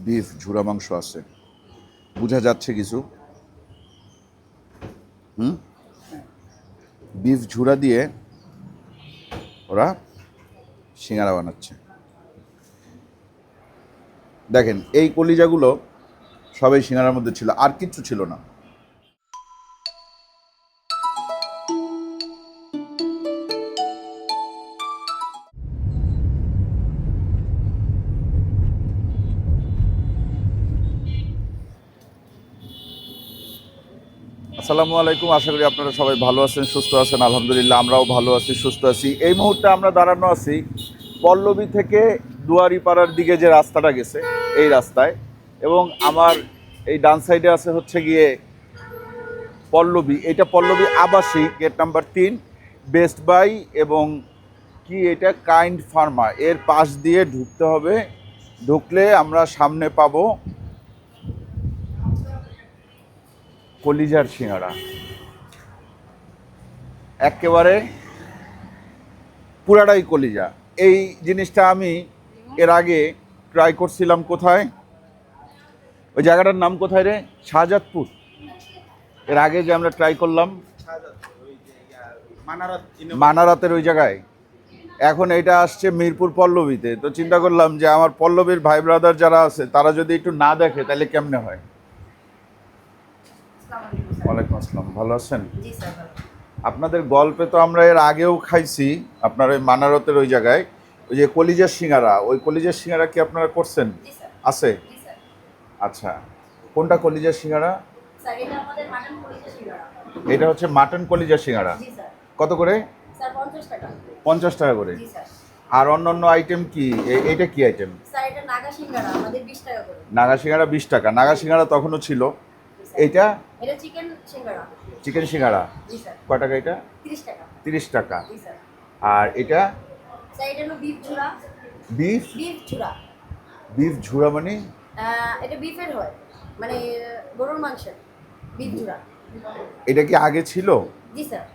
Beef ঝুরা মাংস আছে, বোঝা যাচ্ছে কিছু? বিফ ঝুরা দিয়ে ওরা সিঙ্গারা বানাচ্ছে। দেখেন এই কলিজাগুলো সবাই সিঙ্গারার মধ্যে ছিল, আর কিচ্ছু ছিল না। আসসালামু আলাইকুম, আশা করি আপনারা সবাই ভালো আছেন, সুস্থ আছেন। আলহামদুলিল্লাহ আমরাও ভালো আছি, সুস্থ আছি। এই মুহূর্তে আমরা দাঁড়ানো আছি পল্লবী থেকে দুয়ারিপাড়ার দিকে যে রাস্তাটা গেছে এই রাস্তায়, এবং আমার এই ডান সাইডে আছে হচ্ছে গিয়ে পল্লবী। এটা পল্লবী আবাসিক, গেট নাম্বার 3, বেস্ট বাই এবং কি এটা কাইন্ড ফার্মা। এর পাশ দিয়ে ঢুকতে হবে, ঢুকলে আমরা সামনে পাবো কলিজার সিঙ্গারা। একেবারে পুরাটাই কলিজা। এই জিনিসটা আমি এর আগে ট্রাই করছিলাম। কোথায়? ওই জায়গাটার নাম কোথায় রে? শাহজাদপুর। এর আগে যে আমরা ট্রাই করলাম মানারাতের ওই জায়গায়, এখন এটা আসছে মিরপুর পল্লবীতে। তো চিন্তা করলাম যে আমার পল্লবীর ভাই ব্রাদার যারা আছে তারা যদি একটু না দেখে তাহলে কেমনে হয়। ওয়ালাইকুম আসসালাম, ভালো আছেন? আপনাদের গল্পে তো আমরা এর আগেও খাইছি, আপনার ওই মানারতের ওই জায়গায় ওই যে কলিজার সিঙ্গারা। ওই কলিজার সিঙ্গারা কি আপনারা করছেন? আছে? আচ্ছা, কোনটা কলিজার সিঙ্গারা? এটা হচ্ছে মাটন কলিজার সিঙ্গারা। কত করে? 50 টাকা করে। আর অন্যান্য আইটেম কি? এইটা কি আইটেম? নাগা সিঙ্গারা 20 টাকা। নাগা সিঙ্গারা তখনও ছিল। এইটা চিকেন সিঙ্গারা কয় টাকা? এটা 30 টাকা। আর এটা বিফ বিফ ঝুরা মানে? এটা বিফের হয়, মানে গরুর মাংসের বিফ ঝুরা। এটা কি আগে ছিল? জি স্যার।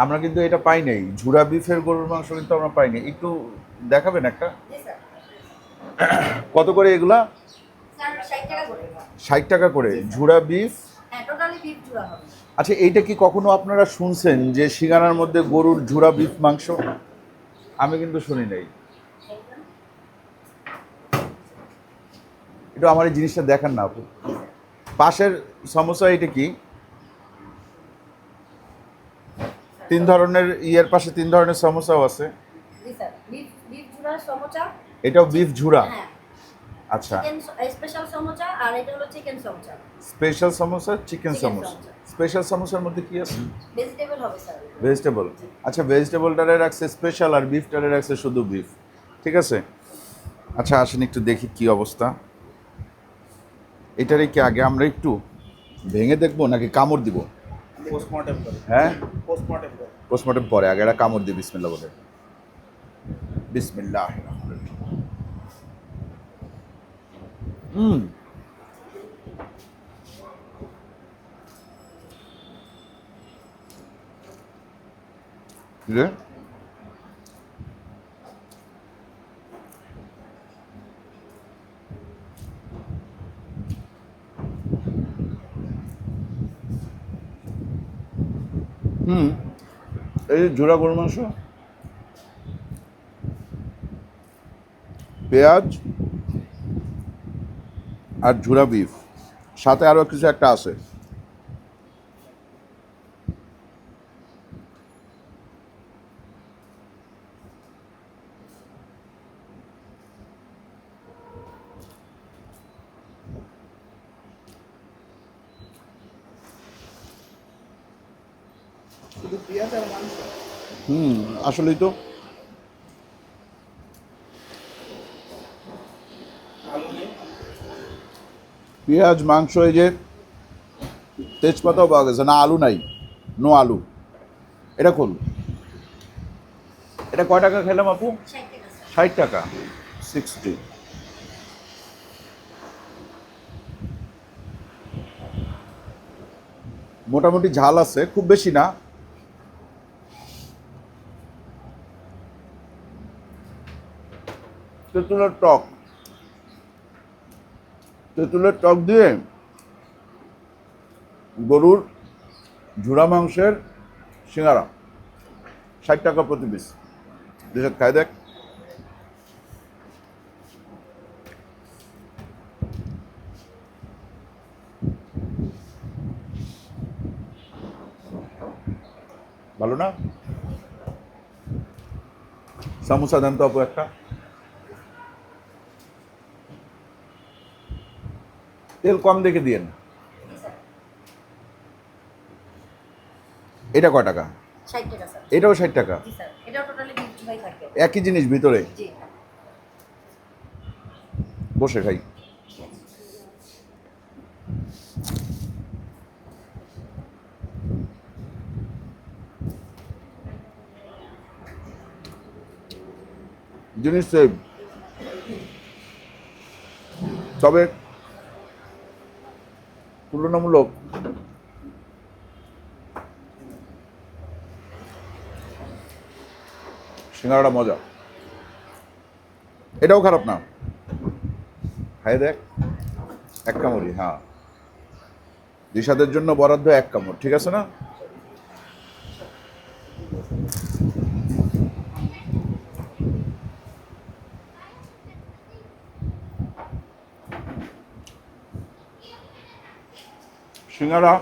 আমরা কিন্তু এটা পাই নাই, ঝুরা বিফের গরুর মাংস কিন্তু আমরা পাই নাই। একটু দেখাবেন একটা? জি স্যার। কত করে এগুলা? স্যার 60 টাকা করে। 60 টাকা করে ঝুরা বিফ? হ্যাঁ, টোটালি বিফ ঝুরা হবে। আচ্ছা, এইটা কি কখনো আপনারা শুনছেন যে সিঙ্গারার মধ্যে গরুর ঝুরা বিফ মাংস? আমি কিন্তু শুনি নাই। একটু আমার এই জিনিসটা দেখান না আপু। পাশের সমোসা এটা কি? 3 ধরনের ইয়ের পাশে 3 ধরনের সমোসাও আছে। জি স্যার, বিফ ঝুরা সমোসা। এটাও বিফ ঝুরা? হ্যাঁ। আচ্ছা, চিকেন স্পেশাল সমোসা, আর এটা হলো chicken samosa. Special samosa, chicken samosa. Special সমোসার মধ্যে কি আছে? ভেজিটেবল হবে স্যার। ভেজিটেবল। আচ্ছা, ভেজিটেবলটারে রাখছে স্পেশাল আর বিফটারে রাখছে শুধু বিফ। ঠিক আছে। আচ্ছা আসেন একটু দেখি কি অবস্থা। এটারে কি আগে আমরা একটু ভেঙে দেখবো নাকি কামড় দিব? পোস্টমর্টেম করে। হ্যাঁ, পোস্টমর্টেম করে। পোস্টমর্টম পরে, আগে একটা কামড় দিই। বিসমিল্লাহ বলে। বিসমিল্লাহ। হুম, রে হুম, এই যে ঝোড়া গরুর মাংস, পেঁয়াজ আর ঝুরা বিফ, সাথে আরও কিছু একটা আছে। শুধু পেঁয়াজ আর মাংস। হুম, আসলেই তো। আলু নেই। পেঁয়াজ, মাংস, এই যে তেজপাতাও পাওয়া গেছে না। আলু নাই, নো আলু। এটা কোন? এটা কয় টাকা খেলাম আপু? 60 টাকা স্যার। 60 টাকা। 60। মোটামুটি ঝাল আছে, খুব বেশি না। তেঁতুলের টক। তেঁতুলের টক দিয়ে গরুর ঝুড়া মাংসের সিঙ্গারা 60 টাকা প্রতি পিস। দেশের খাই দেখ। ভালো না? সামোসা দেন তো আপু একটা। তেল কম দেখে দিয়েন। এটা কয় টাকা? 60 টাকা স্যার। এটাও 60 টাকা। জি স্যার, এটাও টোটালি বিফ ঝুড়াই থাকবে। একই জিনিস ভিতরে। জি। বসে খাই। জিনিস সেম, তবে তুলনামূলক সিঙ্গাড়াটা মজা। এটাও খারাপ না, খাই দেখ। এক কামড়ি, হ্যাঁ, দিশাদের জন্য বরাদ্দ এক কামড়, ঠিক আছে না? সিঙ্গাড়া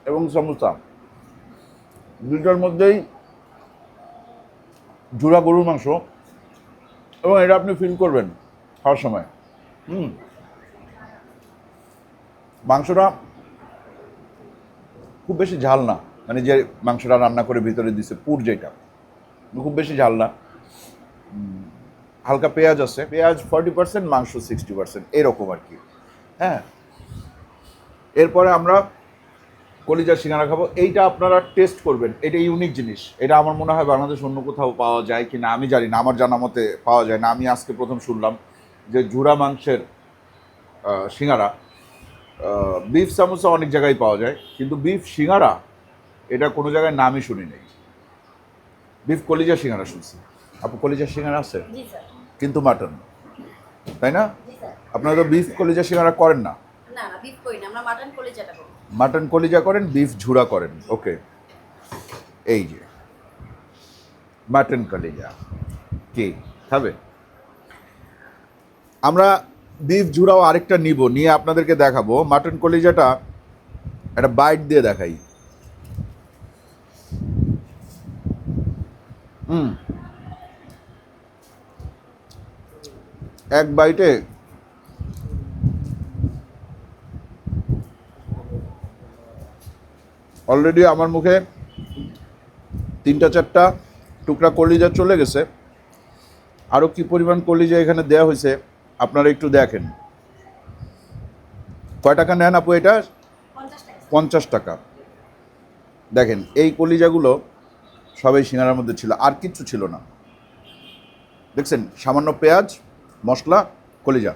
এবং সমোসা দুইটার মধ্যেই ঝুরা গরুর মাংস, এবং এটা আপনি ফিল করবেন খাওয়ার সময়। মাংসটা খুব বেশি ঝাল না, মানে যে মাংসটা রান্না করে ভিতরে দিছে পুর, যেটা খুব বেশি ঝাল না। হালকা পেঁয়াজ আছে, পেঁয়াজ 40%, মাংস 60%, এরকম আর কি। হ্যাঁ, এরপরে আমরা কলিজার সিঙ্গারা খাবো। এইটা আপনারা টেস্ট করবেন, এটা ইউনিক জিনিস। এটা আমার মনে হয় বাংলাদেশ অন্য কোথাও পাওয়া যায় কি না আমি জানি না, আমার জানা মতে পাওয়া যায় না। আমি আজকে প্রথম শুনলাম যে ঝুরা মাংসের সিঙ্গারা। বিফ সামোসা অনেক জায়গায় পাওয়া যায়, কিন্তু বিফ সিঙ্গারা এটা কোনো জায়গায় নামই শুনি নেই। বিফ কলিজা সিঙ্গারা শুনছি। আপু কলিজার সিঙ্গারা আছে জি স্যার। কিন্তু মাটন, তাই না? জি স্যার। আপনারা তো বিফ কলিজা সিঙ্গারা করেন না? না না, বিফ করি না, আমরা মাটন কলিজাটা করি। মাটন কলিজা করেন, বিফ ঝুরা করেন। ওকে, এই যে মাটন কলিজা কি খাবে? আমরা বিফ ঝুরাও আরেকটা নিব, নিয়ে আপনাদেরকে দেখাবো। মাটন কলিজাটা একটা বাইট দিয়ে দেখাই। এক বাইটে অলরেডি আমার মুখে 3-4টা টুকরা কলিজা চলে গেছে। আরও কি পরিমাণ কলিজা এখানে দেওয়া হয়েছে আপনারা একটু দেখেন। কয় টাকা নেন আপু এটা? 50 টাকা। 50 টাকা। দেখেন এই কলিজাগুলো সবাই সিঙ্গারার মধ্যে ছিল, আর কিচ্ছু ছিল না। দেখছেন, সামান্য পেঁয়াজ, মশলা, কলিজা।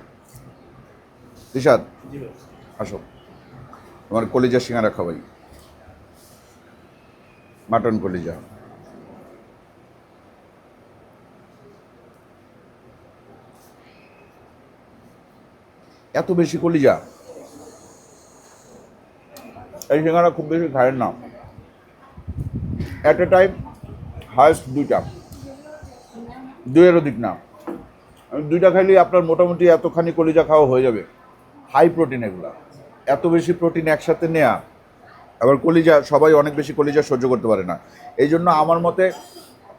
দিশাদ জি ভাই। আসো, আমার কলিজা সিঙ্গারা খাওয়াই। মাটন কলিজা, এত বেশি কলিজা এই সিঙ্গারা খুব বেশি খায়েন না। অ্যাট এ টাইম হায়েস্ট 2টা, 2-এর অধিক না। 2টা খাইলেই আপনার মোটামুটি এতখানি কলিজা খাওয়া হয়ে যাবে। হাই প্রোটিন এগুলা, এত বেশি প্রোটিন একসাথে নেয়া। আবার কলিজা, সবাই অনেক বেশি কলিজা সহ্য করতে পারে না, এই জন্য আমার মতে।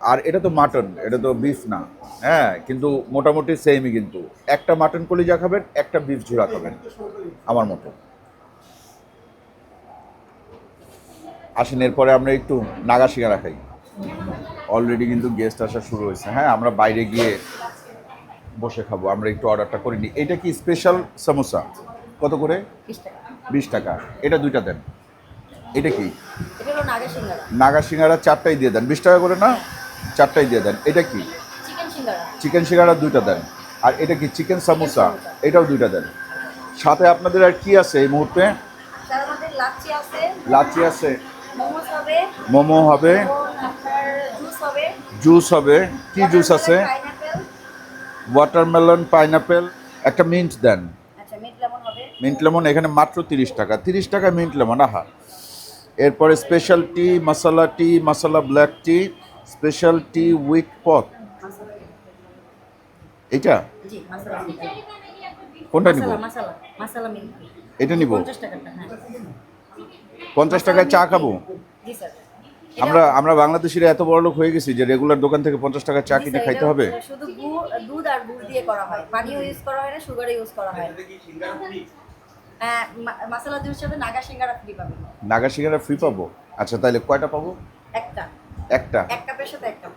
আর এটা তো মাটন, এটা তো বিফ না। হ্যাঁ, কিন্তু মোটামুটি সেমই। কিন্তু একটা মাটন কলিজা খাবেন, একটা বিফ ঝুরা খাবেন আমার মতো। আসেন, এরপরে আমরা একটু নাগা সিঙ্গারা খাই। অলরেডি কিন্তু গেস্ট আসা শুরু হয়েছে। হ্যাঁ, আমরা বাইরে গিয়ে বসে খাবো। আমরা একটু অর্ডারটা করে নিই। এটা কি স্পেশাল সমোসা? কত করে? 20 টাকা। 20 টাকা। এটা 2টা দেন। এটা কি? এটা হলো নাগা সিঙ্গারা। নাগা সিঙ্গারা 4টাই দিয়ে দেন। 20 টাকা করে না? 4টাই দিয়ে দেন। এটা কি? চিকেন সিঙ্গারা। চিকেন সিঙ্গারা 2টা দেন। আর এটা কি? চিকেন সামোসা, এটাও 2টা দেন। সাথে আপনাদের আর কি আছে এই মুহূর্তে? তার মধ্যে লাচ্ছি আছে, লাচি আছে, মোমোস হবে, মোমো হবে, এবং আপনার জুস হবে। জুস হবে। কি জুস আছে? পাইনাপেল, ওয়াটারমেলন, পাইনাপেল, একটা মিন্ট দেন। আচ্ছা মিন্ট লেমন হবে। মিন্ট লেমন এখানে মাত্র 30 টাকা, 30 টাকায় মিন্ট লেমন। আহা। এরপরে special tea, masala black tea, special tea with pot. Masala. এইটা জি মাসালা মিন্ট। কোনটা নিব? মাসালা মিন্ট। এটা নিব। 50 টাকাটা, হ্যাঁ। 50 টাকায় চা খাবো? জি স্যার। আমরা বাংলাদেশিরা এত বড় লোক হয়ে গেছি যে রেগুলার দোকান থেকে 50 টাকার চা কিনে খাইতে হবে? শুধু দুধ আর গুড় দিয়ে করা হয়, পানিও ইউজ করা হয় না, সুগারও ইউজ করা হয় না। এটা কি সিঙ্গারা ফ্রি? হ্যাঁ, মাসালা দুধের সাথে নাগা সিঙ্গারা ফ্রি পাবেন। নাগা সিঙ্গারা ফ্রি পাবো? আচ্ছা তাহলে কয়টা পাবো? একটা একটা। এক কাপের সাথে এক কাপ।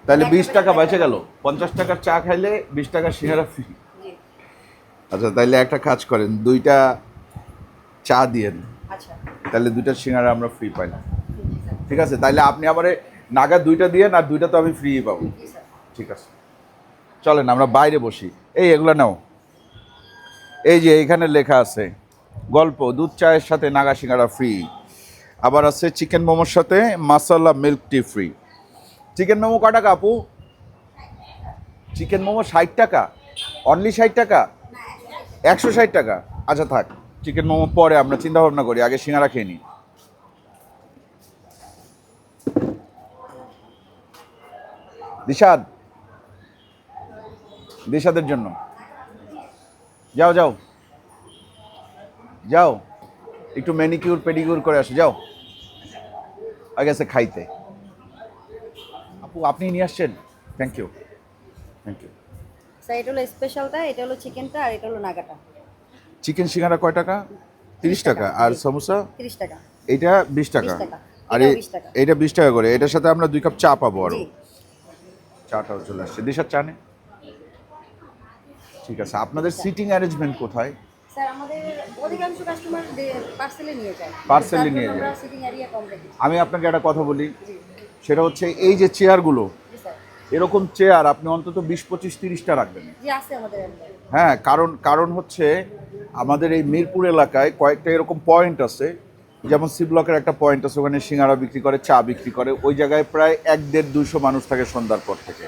তাহলে একটা 20 টাকা প্যাকেট বেঁচে গেল। 50 টাকার চা খাইলে 20 টাকা সিঙ্গারা ফ্রি। জি আচ্ছা তাহলে একটা কাজ করেন, 2টা চা দিয়েন, আচ্ছা। তাহলে 2টা সিঙ্গারা আমরা ফ্রি পাইলাম। জি স্যার। ঠিক আছে, তাইলে আপনি আমারে নাগা 2টা দিয়েন, আর 2টা তো আমি ফ্রি পাবো। জি স্যার। ঠিক আছে, চলেন আমরা বাইরে বসি। এই এগুলো নাও। এই যে এইখানে লেখা আছে গল্প, দুধ চায়ের সাথে নাগা সিঙ্গারা ফ্রি। আবার আছে চিকেন মোমোর সাথে মাসালা milk tea free. Chicken momo কয় টাকা আপু? চিকেন মোমো 60 টাকা? অনলি 60 টাকা? 160 টাকা? আচ্ছা থাক, চিকেন মোমো পরে আমরা চিন্তা ভাবনা করি, আগে সিঙ্গারা খেয়ে নিই। দিশাদের জন্য যাও যাও যাও, একটু ম্যানিকিউর পেডিকিউর করে আসো, যাও। আগে গেছে খাইতে। আপু আপনি নিয়ে আসছেন, থ্যাংক ইউ। স্যার এটা হলো স্পেশালটা, এটা হলো চিকেনটা, আর এটা হলো নাগাটা। চিকেন সিঙ্গারা কয় টাকা? 30 টাকা। আর সমোসা? 30 টাকা। এটা 20 টাকা। 20 টাকা। আর এটাও 20 টাকা। এটা 20 টাকা করে। এটার সাথে আমরা 2 কাপ চা পাবো আরো। জি। চাটাও চলে আসছে। দিশার চা নে। ঠিক আছে, আপনাদের সিটিং অ্যারেঞ্জমেন্ট কোথায়? স্যার আমাদের অধিকাংশ কাস্টমার পার্সেলে নিয়ে যায়। Parcel এ নিয়ে যায়। আমরা সিটিং এরিয়া কম রেখেছি। আমি আপনাকে একটা কথা বলি, জি সেটা হচ্ছে এই যে চেয়ারগুলো, জি স্যার। এরকম চেয়ার আপনি অন্তত 20, 25, 30টা রাখবেন। জি আছে আমাদের এলাকায়। হ্যাঁ, কারণ হচ্ছে আমাদের এই মিরপুর এলাকায় কয়েকটা এরকম পয়েন্ট আছে, যেমন সি ব্লকের একটা পয়েন্ট আছে, ওখানে সিঙ্গারা বিক্রি করে, চা বিক্রি করে, ওই জায়গায় প্রায় 1-1.5-200 মানুষ থাকে সন্ধ্যার পর থেকে।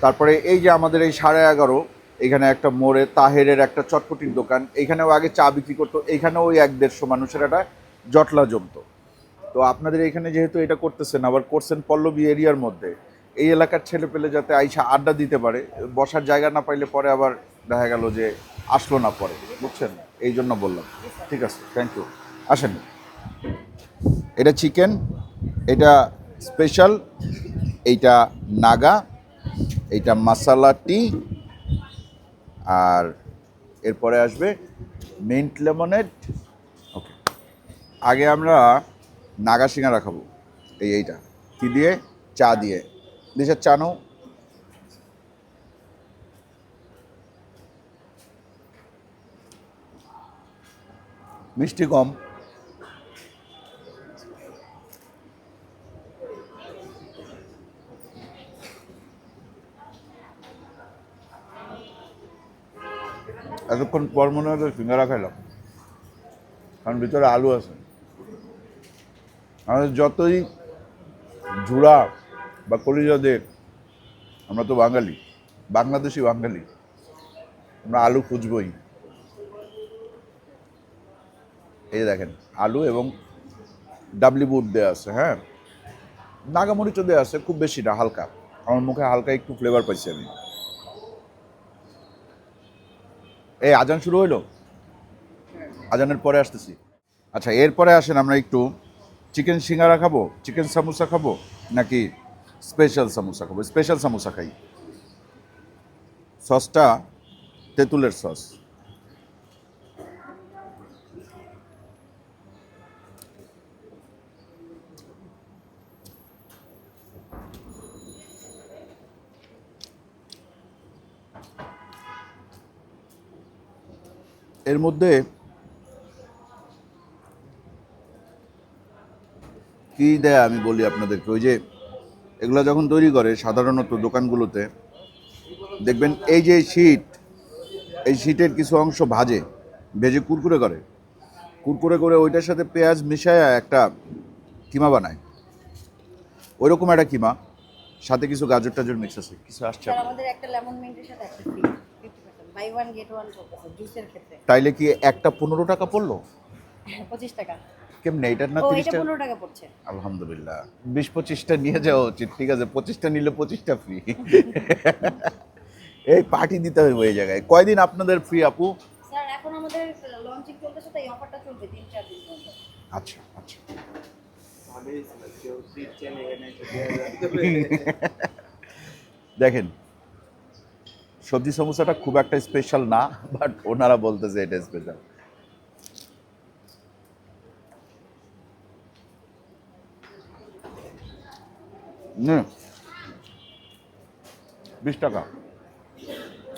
তারপরে এই যে আমাদের এই 11:30 এখানে একটা মোড়ে তাহেরের একটা চটপটির দোকান, এইখানেও আগে চা বিক্রি করতো, এইখানেও ওই 1-150 মানুষের একটা জটলা জমতো। তো আপনাদের এখানে যেহেতু এটা করতেছেন, আবার করছেন পল্লবী এরিয়ার মধ্যে, এই এলাকার ছেলে পেলে যাতে আইসা আড্ডা দিতে পারে, বসার জায়গা না পাইলে পরে আবার দেখা গেল যে আসলো না পরে, বুঝছেন? এই জন্য বললাম। ঠিক আছে, থ্যাংক ইউ। আসেন। এটা চিকেন, এটা স্পেশাল, এইটা নাগা, এইটা মাসালা টি, আর এরপরে আসবে মিন্ট লেমনেড। ওকে, আগে আমরা নাগা সিঙ্গারা খাবো। এইটা কি দিয়ে? চা দিয়ে। দেশের চা নাও। মিষ্টি কম। এতক্ষণ পর মনে হলো সিঙ্গারা খাইলাম, কারণ ভিতরে আলু আছে। আমাদের যতই ঝুড়া বা কলিজা দেব, আমরা তো বাঙালি, বাংলাদেশি বাঙালি, আমরা আলু খুঁজবই। এই দেখেন আলু এবং ডাবলি বুট দেওয়া আছে। হ্যাঁ, নাগামরিচও দেওয়া আছে, খুব বেশি না, হালকা। আমার মুখে হালকা একটু ফ্লেভার পাইছি আমি। এই আজান শুরু হইলো, আজানের পরে আসতেছি। আচ্ছা এরপরে আসেন আমরা একটু চিকেন সিঙ্গারা খাবো, চিকেন সামোসা খাবো, নাকি স্পেশাল সামোসা খাবো? স্পেশাল সামোসা খাই। সসটা তেঁতুলের সস। এর মধ্যে কি দেয় আমি বলি আপনাদেরকে। ওই যে এগুলো যখন তৈরি করে সাধারণত দোকানগুলোতে দেখবেন, এই যে শীট, এই শীটের কিছু অংশ ভেজে কুরকুরে করে ওইটার সাথে পেঁয়াজ মিশায়া একটা কিমা বানায়। ওইরকম একটা কিমা সাথে কিছু গাজর টাজর মিক্স আছে, কিছু আসছে স্যার আপনার? আমাদের একটা লেমন মিন্টের সাথে একটা free 50%, buy one get one চলতেছে জুসের ক্ষেত্রে। তাইলে কি একটা 15 টাকা পড়লো? 25 টাকা। কেমনে, এটার না ও 30 এটা টাকা? 15 টাকা পড়ছে। আলহামদুলিল্লাহ, 20-25টা নিয়ে যাওয়া উচিত। ঠিক আছে, 25টা নিলে 25টা ফ্রি। এই পার্টি দিতে হবে এই জায়গায়। কয়দিন আপনাদের ফ্রি আপু? স্যার এখন আমাদের লঞ্চিং চলতেছে, তাই অফারটা চলবে 3-4 দিন পর্যন্ত। আচ্ছা আচ্ছা। ভালোই ছিল, কেউ সিট চেনে এনে দেওয়া দেখেন, সবজি সমোসাটা খুব একটা স্পেশাল না, বাট ওনারা বলতেছে এটা স্পেশাল। নে 20 টাকা,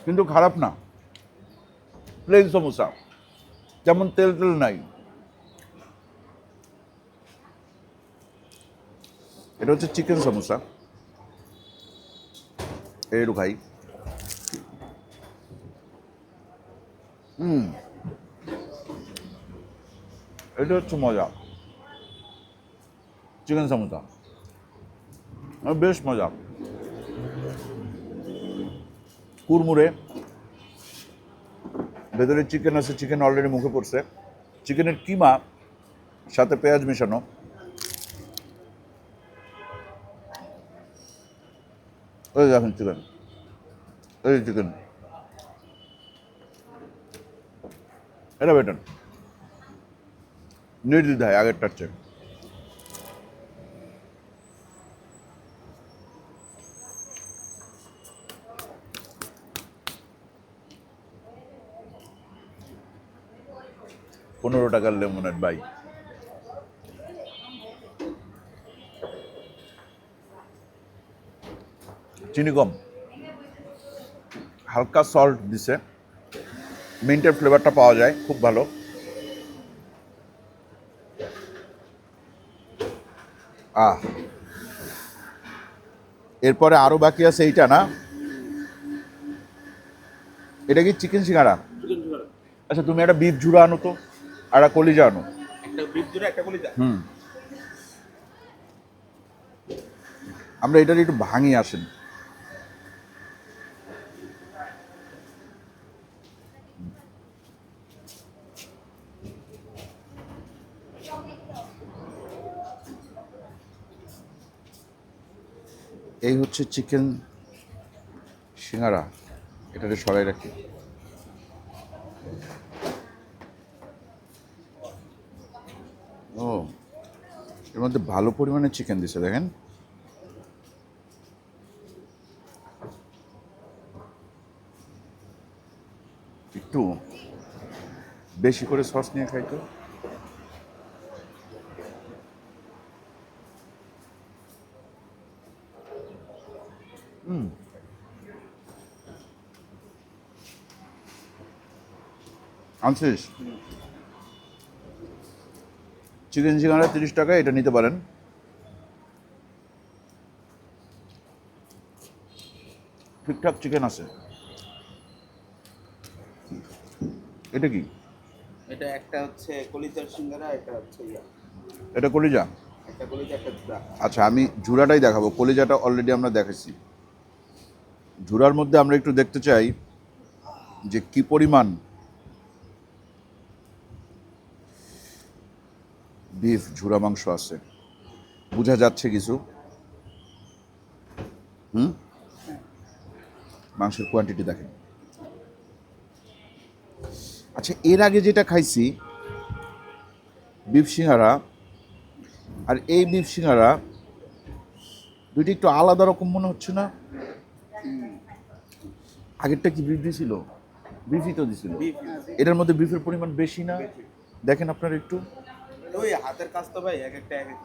কিন্তু খারাপ না। প্লেন সমোসা, যেমন তেল তেল নাই। এটা হচ্ছে চিকেন সমোসা, একটু খাই। এটা হচ্ছে মজা, চিকেন সমোসা বেশ মজা, কুড়মুড়ে, ভেতরে চিকেন আছে, চিকেন অলরেডি মুখে পড়ছে, চিকেনের কিমা সাথে পেঁয়াজ মেশানো। ওই দেখেন চিকেন, এই চিকেন, এটা বেটার নির্দ্বিধায় আগেরটার চেয়ে। $15 লেমনেড ভাই। চিনি কম, হালকা সল্ট দিছে, মিন্টের ফ্লেভারটা পাওয়া যায়, খুব ভালো। এরপরে আরো বাকি আছে এইটা না, এটা কি চিকেন সিঙ্গারা? চিকেন ঝোল। আচ্ছা তুমি একটা বিফ ঝুড়া আনো তো, আর একটা কলিজা আনো। একটা বিফ জোড়া, একটা কলিজা। আমরা এটার একটু ভাঙি আসেন। এই হচ্ছে চিকেন সিঙ্গারা, এটাকে সরাই রাখি। ও, এর মধ্যে ভালো পরিমাণে চিকেন দিছে দেখেন। একটু বেশি করে সস নিয়ে খাই তো। আনছিস? চিকেন সিঙ্গারা 30 টাকা, এটা নিতে পারেন। ঠিকঠাক চিকেন আছে। এটা কি? এটা একটা হচ্ছে কলিজার সিঙ্গারা, এটা হচ্ছে ইয়া, এটা কলিজা? একটা কলিজা, একটা জোড়া। আচ্ছা আমি ঝুরাটাই দেখাবো, কলিজাটা অলরেডি আমরা দেখেছি। ঝুরার মধ্যে আমরা একটু দেখতে চাই যে কি পরিমাণ বিফ ঝুরা মাংস আছে, বোঝা যাচ্ছে কিছু। মাংসের কোয়ান্টিটি দেখেন। আচ্ছা এর আগে যেটা খাইছি বিফ সিঙ্গারা, আর এই বিফ সিঙ্গারা দুইটা একটু আলাদা রকম মনে হচ্ছে না? আগেরটা কি বিফ দিছিল? বিফই তো দিছিল। বিফ, এটার মধ্যে বিফের পরিমাণ বেশি না? দেখেন আপনারা একটু, ওই হাতের কাজ তো ভাই, এক একটা এক এক।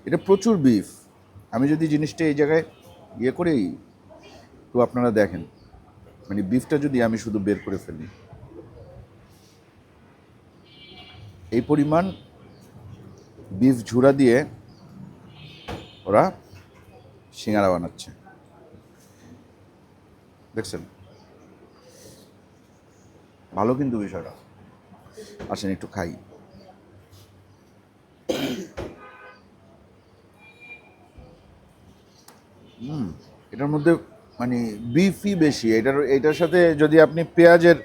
এটা প্রচুর বিফ। আমি যদি জিনিসটা এই জায়গায় ইয়ে করি, তো আপনারা দেখেন, মানে বিফটা যদি আমি শুধু বের করে ফেলি, এই পরিমাণ বিফ ঝুরা দিয়ে ওরা সিঙ্গারা বানাচ্ছে, দেখছেন? ভালো কিন্তু বিষয়টা। আসেন একটু খাই। এটার মধ্যে মানে বিফই বেশি। এটার সাথে যদি আপনি পেঁয়াজের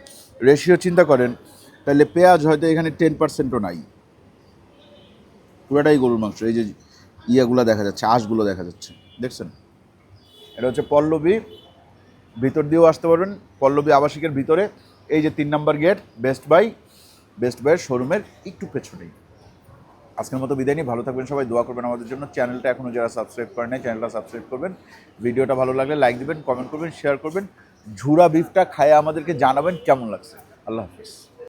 রেশিও চিন্তা করেন তাহলে পেঁয়াজ হয়তো এখানে 10%ও নাই, পুরোটাই গরুর মাংস। এই যে ইয়াগুলো দেখা যাচ্ছে, আঁশগুলো দেখা যাচ্ছে, দেখছেন? এটা হচ্ছে পল্লবী, ভিতর দিয়েও আসতে পারবেন, পল্লবী আবাসিকের ভিতরে। এই যে 3 নম্বর গেট, বেস্ট বাইয়ের শোরুমের একটু পেছনেই। আজকের মতো বিদায় নিই, ভালো থাকবেন সবাই, দোয়া করবেন আমাদের জন্য। চ্যানেলটা এখনও যারা সাবস্ক্রাইব করেন নাই, চ্যানেলটা সাবস্ক্রাইব করবেন। ভিডিওটা ভালো লাগলে লাইক দিবেন, কমেন্ট করবেন, শেয়ার করবেন। ঝুরা বিফটা খায় আমাদেরকে জানাবেন কেমন লাগছে। আল্লাহ হাফিজ।